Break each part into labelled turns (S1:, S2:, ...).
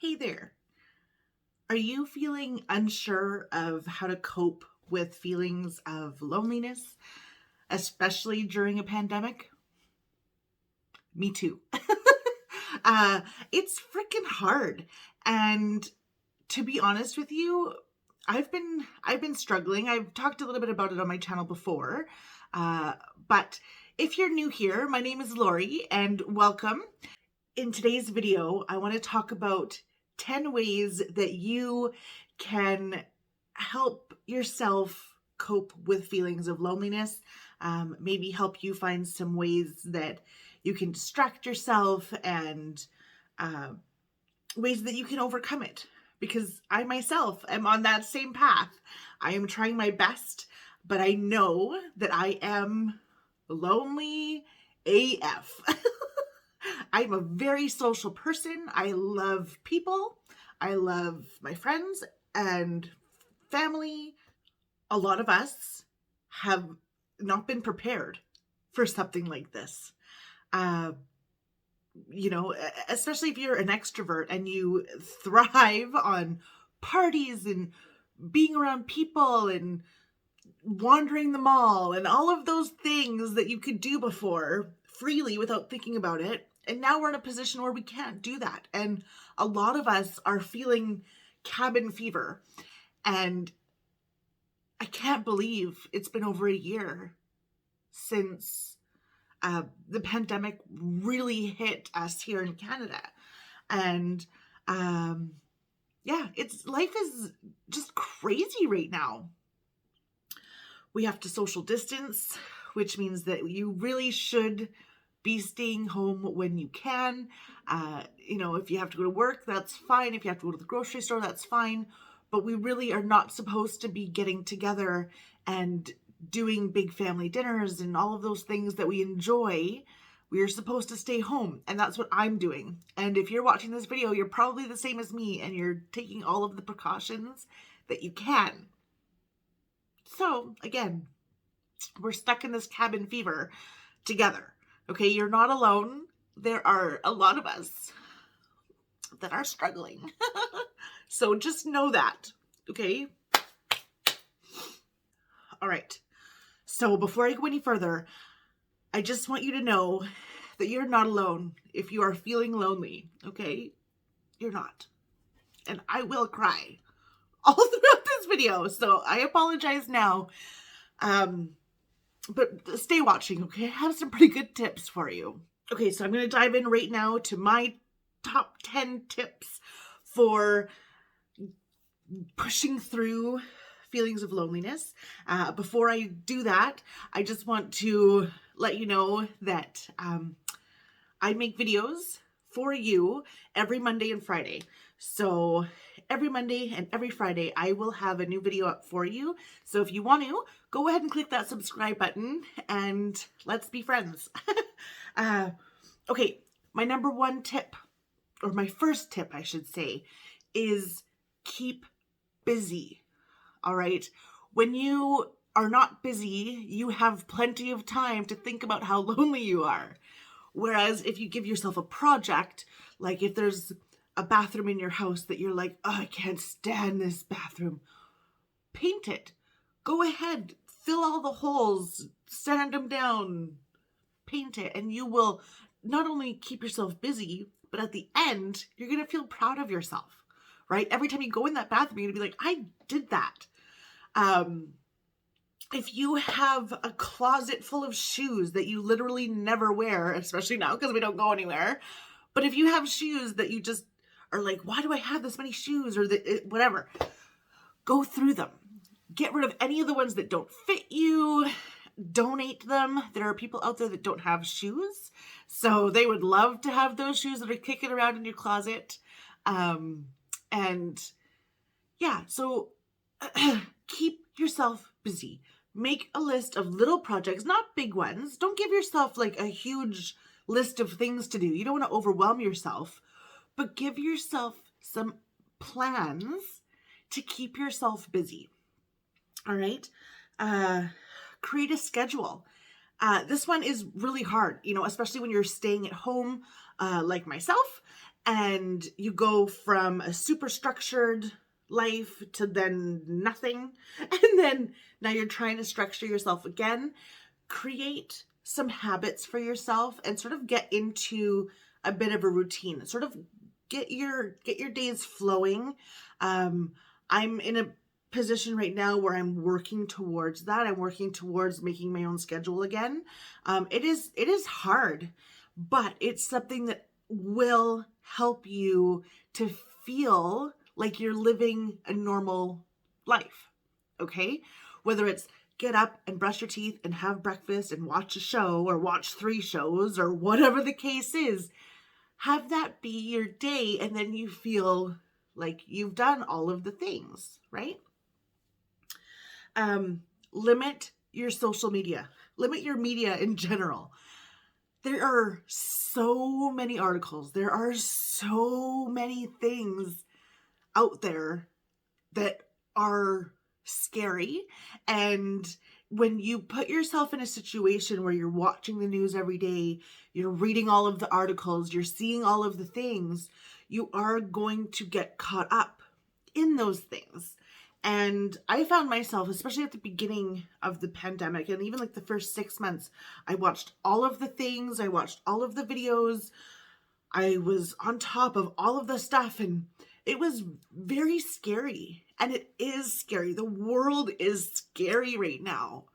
S1: Hey there. Are you feeling unsure of how to cope with feelings of loneliness, especially during a pandemic? Me too. uh, it's freaking hard. And to be honest with you, I've been struggling. I've talked a little bit about it on my channel before. Uh, but if you're new here, my name is Lori and welcome. In today's video, I want to talk about 10 ways that you can help yourself cope with feelings of loneliness. Maybe help you find some ways that you can distract yourself and uh, ways that you can overcome it. Because I myself am on that same path. I am trying my best, but I know that I am lonely AF. I'm a very social person. I love people. I love my friends and family. A lot of us have not been prepared for something like this. Uh, Especially if you're an extrovert and you thrive on parties and being around people and wandering the mall and all of those things that you could do before freely without thinking about it. And now we're in a position where we can't do that. And a lot of us are feeling cabin fever. And I can't believe it's been over a year since the pandemic really hit us here in Canada. And life is just crazy right now. We have to social distance, which means that you really should be staying home when you can. If you have to go to work, that's fine. If you have to go to the grocery store, that's fine. But we really are not supposed to be getting together and doing big family dinners and all of those things that we enjoy. We are supposed to stay home, and that's what I'm doing. And if you're watching this video, you're probably the same as me, and you're taking all of the precautions that you can. So, again, we're stuck in this cabin fever together. Okay, you're not alone. There are a lot of us that are struggling. So just know that, okay? All right. So before I go any further, I just want you to know that you're not alone if you are feeling lonely, okay? You're not. And I will cry all throughout this video, so I apologize now. But stay watching, okay? I have some pretty good tips for you. Okay, so I'm going to dive in right now to my top 10 tips for pushing through feelings of loneliness. Before I do that, I just want to let you know that I make videos for you every Monday and Friday. So every Monday and every Friday, I will have a new video up for you. So if you want to, go ahead and click that subscribe button and let's be friends. Okay, my number one tip, or my first tip, I should say, is keep busy. All right. When you are not busy, you have plenty of time to think about how lonely you are. Whereas if you give yourself a project, like if there's a bathroom in your house that you're like, oh, I can't stand this bathroom, paint it. Go ahead, fill all the holes, sand them down, paint it, and you will not only keep yourself busy, but at the end, you're going to feel proud of yourself, right? Every time you go in that bathroom, you're going to be like, I did that. If you have a closet full of shoes that you literally never wear, especially now because we don't go anywhere, but if you have shoes that you just are like, why do I have this many shoes, or whatever, go through them. Get rid of any of the ones that don't fit you. Donate them. There are people out there that don't have shoes, so they would love to have those shoes that are kicking around in your closet. So keep yourself busy. Make a list of little projects, not big ones. Don't give yourself like a huge list of things to do. You don't want to overwhelm yourself, but give yourself some plans to keep yourself busy. All right. Create a schedule. This one is really hard, especially when you're staying at home, like myself, and you go from a super structured life to then nothing. And then now you're trying to structure yourself again. Create some habits for yourself and sort of get into a bit of a routine. Sort of get your days flowing. I'm in a position right now where I'm working towards that. I'm working towards making my own schedule again. It is hard, but it's something that will help you to feel like you're living a normal life. Okay? Whether it's get up and brush your teeth and have breakfast and watch a show or watch 3 shows or whatever the case is, have that be your day, and then you feel like you've done all of the things, right? Limit your social media. Limit your media in general. There are so many articles. There are so many things out there that are scary. And when you put yourself in a situation where you're watching the news every day, you're reading all of the articles, you're seeing all of the things, you are going to get caught up in those things. And I found myself, especially at the beginning of the pandemic and even like the first 6 months, I watched all of the things, I watched all of the videos, I was on top of all of the stuff, and it was very scary. And it is scary. The world is scary right now.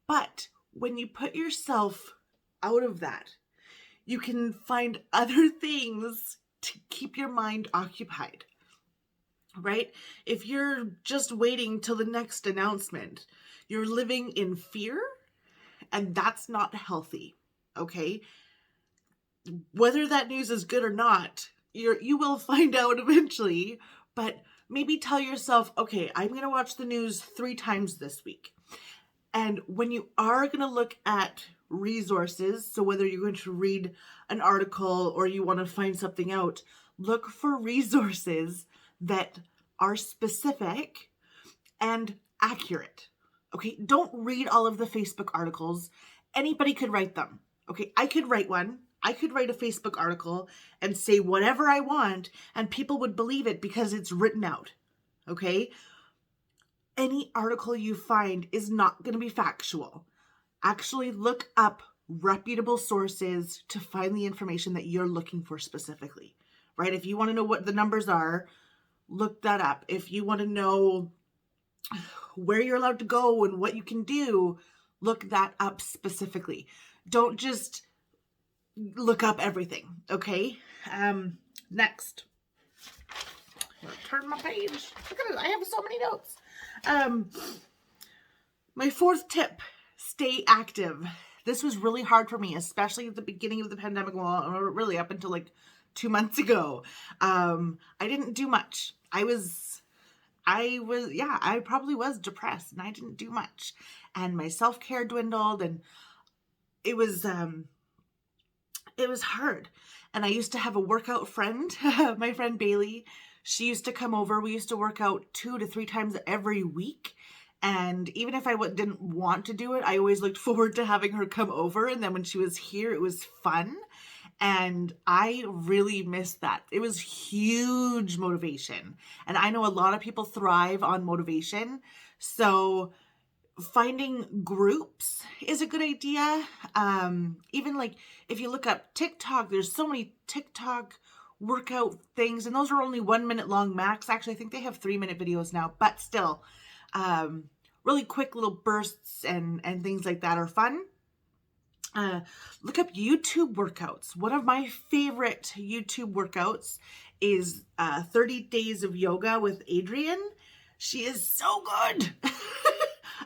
S1: But when you put yourself out of that, you can find other things to keep your mind occupied, right? If you're just waiting till the next announcement, you're living in fear, and that's not healthy, okay? Whether that news is good or not, you will find out eventually, but maybe tell yourself, okay, I'm going to watch the news 3 times this week. And when you are going to look at resources, so whether you're going to read an article or you want to find something out, look for resources that are specific and accurate. Okay, don't read all of the Facebook articles. Anybody could write them. Okay, I could write one. I could write a Facebook article and say whatever I want, and people would believe it because it's written out. Okay? Any article you find is not going to be factual. Actually, look up reputable sources to find the information that you're looking for specifically, right? If you want to know what the numbers are, look that up. If you want to know where you're allowed to go and what you can do, look that up specifically. Don't just look up everything, okay? Next. I'm gonna turn my page. Look at it. I have so many notes. My 4th tip, stay active. This was really hard for me, especially at the beginning of the pandemic, well, really up until like 2 months ago. I didn't do much. I probably was depressed, and I didn't do much. And my self-care dwindled, and it was hard. And I used to have a workout friend, my friend Bailey. She used to come over. We used to work out 2 to 3 times every week. And even if I didn't want to do it, I always looked forward to having her come over. And then when she was here, it was fun. And I really missed that. It was huge motivation. And I know a lot of people thrive on motivation. So finding groups is a good idea. Even like if you look up TikTok, there's so many TikTok workout things, and those are only 1 minute long max. Actually, I think they have 3-minute videos now, but still, really quick little bursts and things like that are fun. Look up YouTube workouts. One of my favorite YouTube workouts is 30 Days of Yoga with Adriene. She is so good.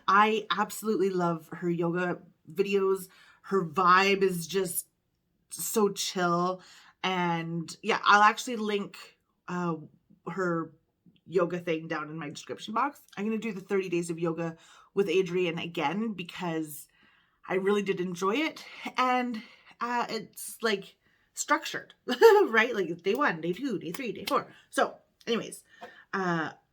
S1: I absolutely love her yoga videos. Her vibe is just so chill. And yeah, I'll actually link her yoga thing down in my description box. I'm going to do the 30 Days of Yoga with Adriene again because I really did enjoy it. And it's like structured, right? Like day 1, day 2, day 3, day 4. So anyways,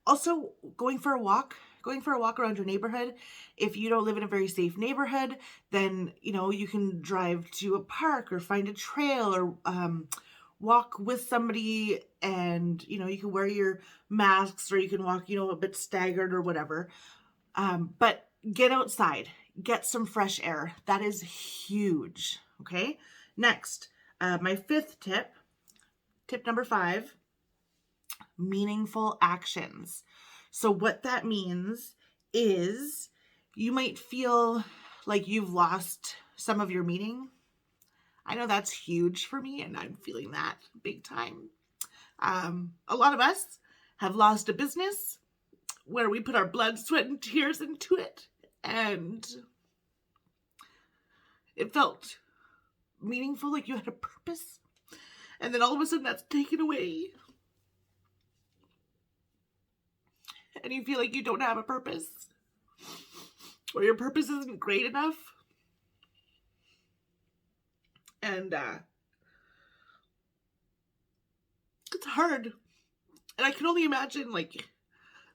S1: also going for a walk around your neighborhood. If you don't live in a very safe neighborhood, then, you can drive to a park or find a trail or walk with somebody and, you can wear your masks or you can walk, a bit staggered or whatever. But get outside, get some fresh air. That is huge. Okay. Next, my fifth tip number 5, meaningful actions. So what that means is you might feel like you've lost some of your meaning. I know that's huge for me, and I'm feeling that big time. A lot of us have lost a business where we put our blood, sweat, and tears into it, and it felt meaningful, like you had a purpose, and then all of a sudden that's taken away, and you feel like you don't have a purpose, or your purpose isn't great enough. And it's hard. And I can only imagine, like,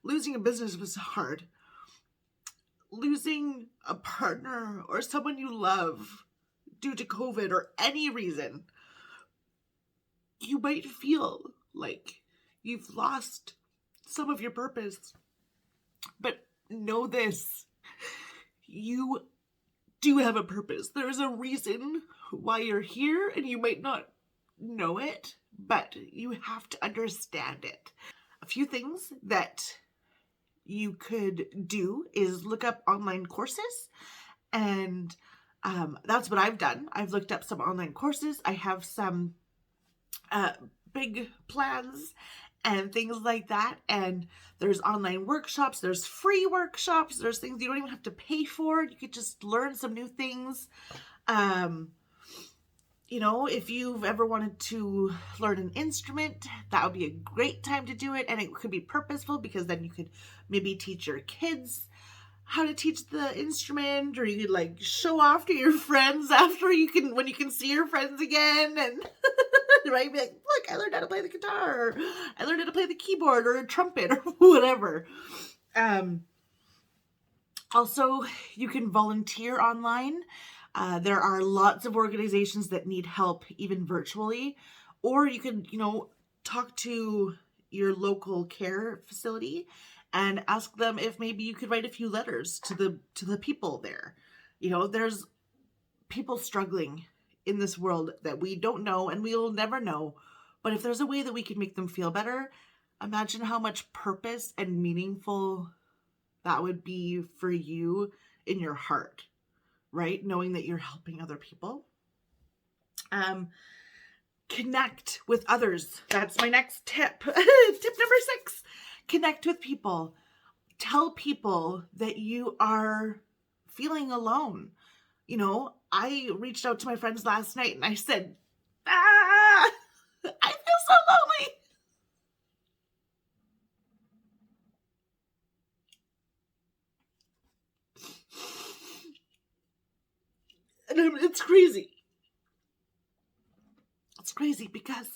S1: losing a business was hard. Losing a partner or someone you love due to COVID or any reason, you might feel like you've lost some of your purpose. But know this, you do have a purpose. There is a reason why you're here, and you might not know it, but you have to understand it. A few things that you could do is look up online courses, and that's what I've done. I've looked up some online courses. I have some big plans and things like that, and there's online workshops, there's free workshops, there's things you don't even have to pay for. You could just learn some new things. If you've ever wanted to learn an instrument, that would be a great time to do it, and it could be purposeful because then you could maybe teach your kids how to teach the instrument, or you could like show off to your friends when you can see your friends again, and right, be like, look, I learned how to play the guitar, or I learned how to play the keyboard or a trumpet or whatever. Also, you can volunteer online. There are lots of organizations that need help, even virtually, or you can, talk to your local care facility and ask them if maybe you could write a few letters to the people there. There's people struggling in this world that we don't know and we'll never know. But if there's a way that we can make them feel better, imagine how much purpose and meaningful that would be for you in your heart, right? Knowing that you're helping other people. Connect with others. That's my next tip. Tip number 6, connect with people. Tell people that you are feeling alone. I reached out to my friends last night and I said, I feel so lonely. And it's crazy. It's crazy because,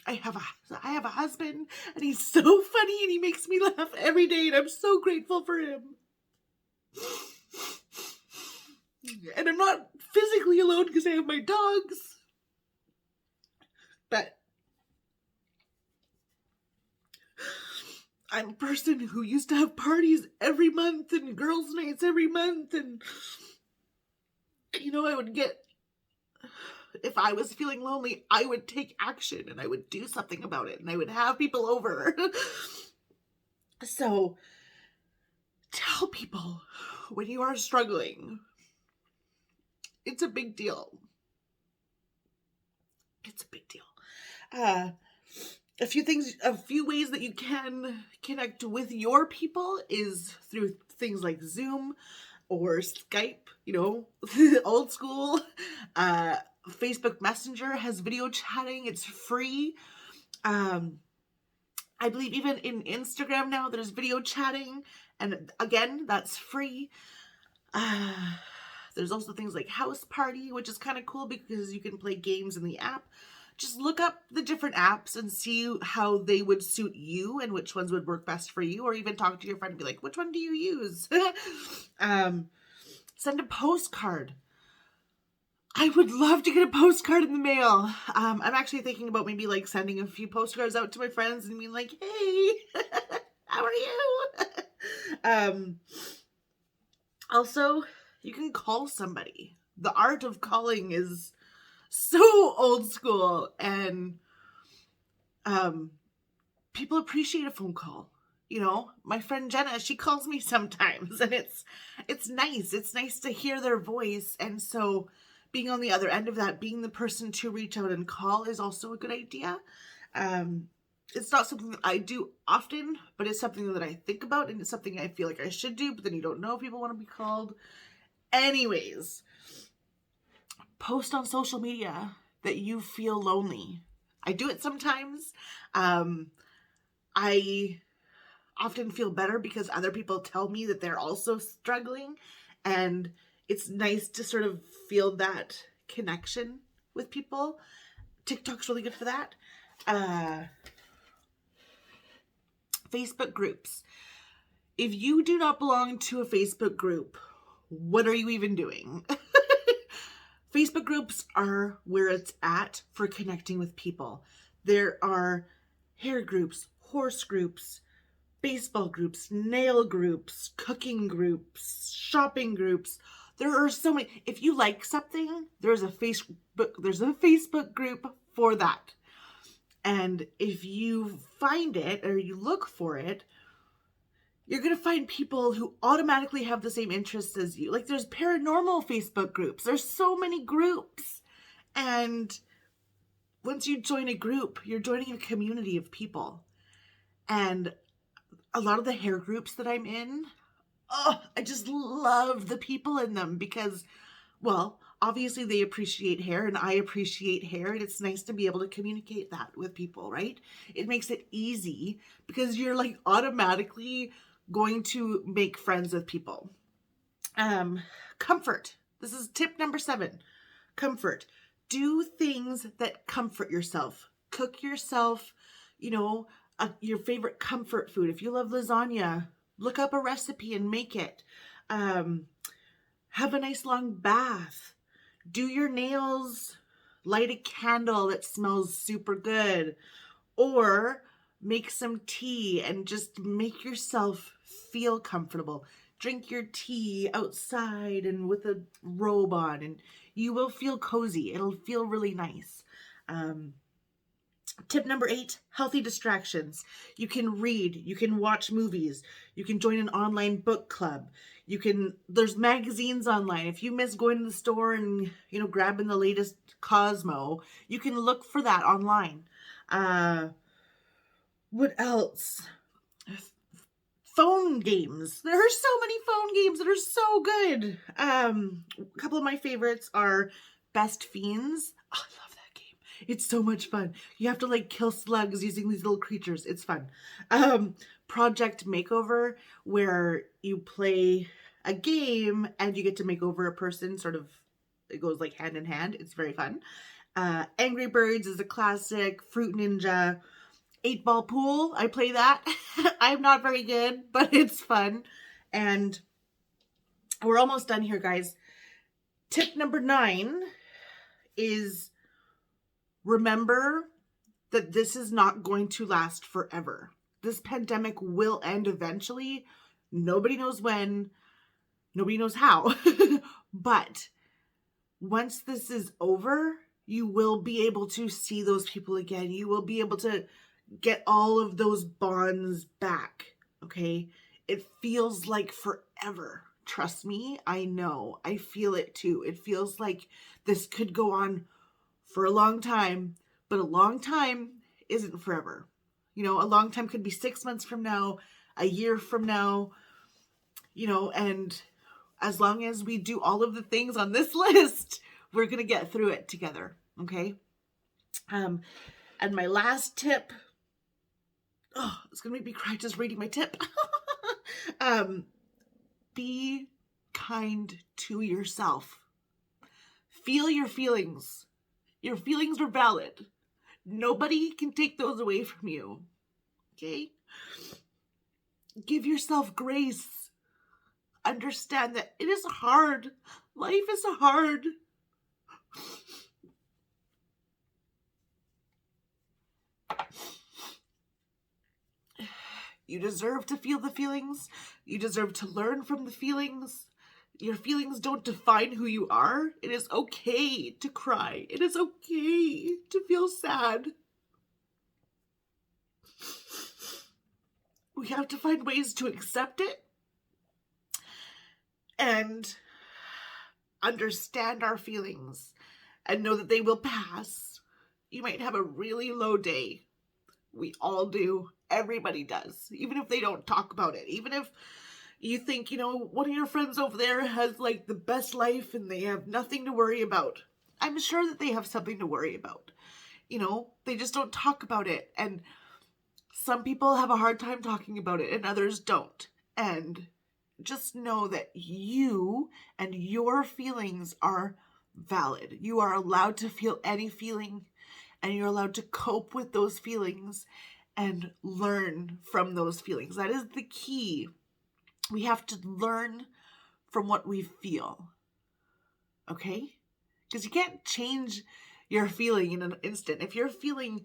S1: I have a husband, and he's so funny, and he makes me laugh every day, and I'm so grateful for him. And I'm not physically alone because I have my dogs, but I'm a person who used to have parties every month and girls' nights every month, and I would if I was feeling lonely, I would take action and I would do something about it and I would have people over. So tell people when you are struggling. It's a big deal. It's a big deal. A few ways that you can connect with your people is through things like Zoom or Skype, old school. Facebook Messenger has video chatting. It's free. I believe even in Instagram now there's video chatting, and again, that's free. There's also things like House Party, which is kind of cool because you can play games in the app. Just look up the different apps and see how they would suit you and which ones would work best for you, or even talk to your friend and be like, which one do you use? Send a postcard. I would love to get a postcard in the mail. I'm actually thinking about maybe like sending a few postcards out to my friends and being like, hey, how are you? Also, you can call somebody. The art of calling is so old school, and people appreciate a phone call. You know, my friend Jenna, she calls me sometimes, and it's nice. It's nice to hear their voice, and so being on the other end of that, being the person to reach out and call is also a good idea. It's not something that I do often, but it's something that I think about, and it's something I feel like I should do, but then you don't know if people want to be called. Anyways, post on social media that you feel lonely. I do it sometimes. I often feel better because other people tell me that they're also struggling, and it's nice to sort of feel that connection with people. TikTok's really good for that. Facebook groups. If you do not belong to a Facebook group, what are you even doing? Facebook groups are where it's at for connecting with people. There are hair groups, horse groups, baseball groups, nail groups, cooking groups, shopping groups. There are so many. If you like something, there's a Facebook group for that. And if you find it or you look for it, you're going to find people who automatically have the same interests as you. Like there's paranormal Facebook groups. There's so many groups. And once you join a group, you're joining a community of people. And a lot of the hair groups that I'm in, I just love the people in them because, well, obviously they appreciate hair and I appreciate hair, and it's nice to be able to communicate that with people, right? It makes it easy because you're like automatically going to make friends with people. Comfort. This is tip number 7. Comfort. Do things that comfort yourself. Cook yourself, your favorite comfort food. If you love lasagna, look up a recipe and make it. Have a nice long bath. Do your nails. Light a candle that smells super good. Or make some tea and just make yourself feel comfortable. Drink your tea outside and with a robe on, and you will feel cozy. It'll feel really nice. Tip number 8, healthy distractions. You can read, you can watch movies, you can join an online book club. There's magazines online. If you miss going to the store and, grabbing the latest Cosmo, you can look for that online. What else? Phone games. There are so many phone games that are so good. A couple of my favorites are Best Fiends. Oh, I love that game. It's so much fun. You have to like kill slugs using these little creatures. It's fun. Project Makeover, where you play a game and you get to make over a person. Sort of, it goes like hand in hand. It's very fun. Angry Birds is a classic. Fruit Ninja. 8-ball pool. I play that. I'm not very good, but it's fun. And we're almost done here, guys. Tip number 9 is remember that this is not going to last forever. This pandemic will end eventually. Nobody knows when. Nobody knows how. But once this is over, you will be able to see those people again. You will be able to get all of those bonds back, okay? It feels like forever. Trust me, I know. I feel it too. It feels like this could go on for a long time, but a long time isn't forever. A long time could be 6 months from now, a year from now, and as long as we do all of the things on this list, we're going to get through it together, okay? And my last tip, it's going to make me cry just reading my tip. Be kind to yourself. Feel your feelings. Your feelings are valid. Nobody can take those away from you. Okay? Give yourself grace. Understand that it is hard. Life is hard. You deserve to feel the feelings. You deserve to learn from the feelings. Your feelings don't define who you are. It is okay to cry. It is okay to feel sad. We have to find ways to accept it and understand our feelings and know that they will pass. You might have a really low day. We all do. Everybody does. Even if they don't talk about it. Even if you think, one of your friends over there has like the best life and they have nothing to worry about. I'm sure that they have something to worry about. They just don't talk about it. And some people have a hard time talking about it and others don't. And just know that you and your feelings are valid. You are allowed to feel any feeling and you're allowed to cope with those feelings and learn from those feelings. That is the key. We have to learn from what we feel. Okay? Because you can't change your feeling in an instant. If you're feeling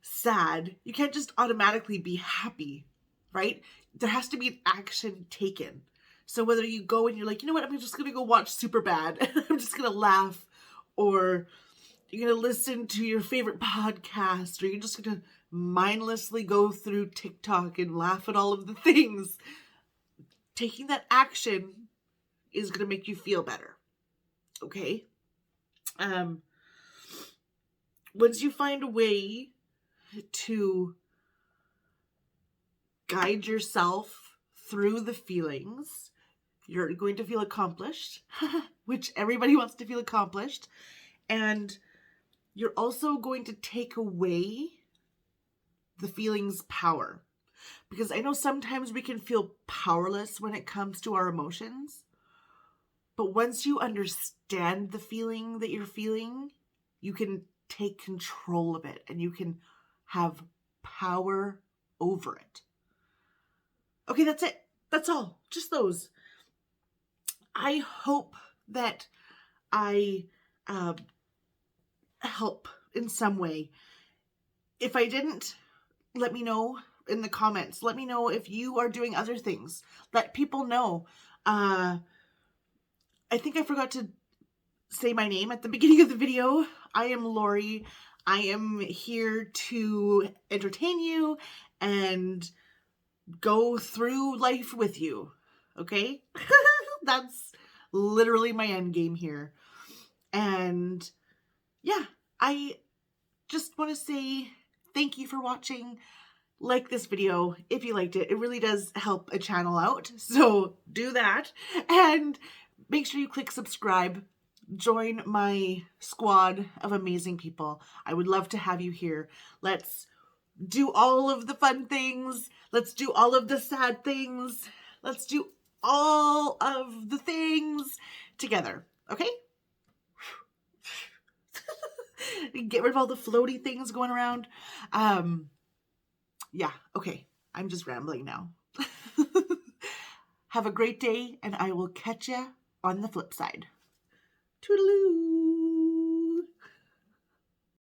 S1: sad, you can't just automatically be happy, right? There has to be an action taken. So whether you go and you're like, you know what, I'm just going to go watch Superbad and I'm just going to laugh, or you're going to listen to your favorite podcast, or you're just going to mindlessly go through TikTok and laugh at all of the things. Taking that action is going to make you feel better. Okay? Once you find a way to guide yourself through the feelings, you're going to feel accomplished, which everybody wants to feel accomplished. And you're also going to take away the feeling's power. Because I know sometimes we can feel powerless when it comes to our emotions. But once you understand the feeling that you're feeling, you can take control of it and you can have power over it. Okay, that's it. That's all. Just those. I hope that I help in some way. If I didn't, let me know in the comments. Let me know if you are doing other things. Let people know. I think I forgot to say my name at the beginning of the video. I am Lori. I am here to entertain you and go through life with you. Okay? That's literally my end game here. And yeah, I just want to say thank you for watching. Like this video if you liked it. It really does help a channel out. So do that. And make sure you click subscribe. Join my squad of amazing people. I would love to have you here. Let's do all of the fun things. Let's do all of the sad things. Let's do all of the things together. Okay? Get rid of all the floaty things going around. Yeah, okay. I'm just rambling now. Have a great day, and I will catch ya on the flip side. Toodaloo!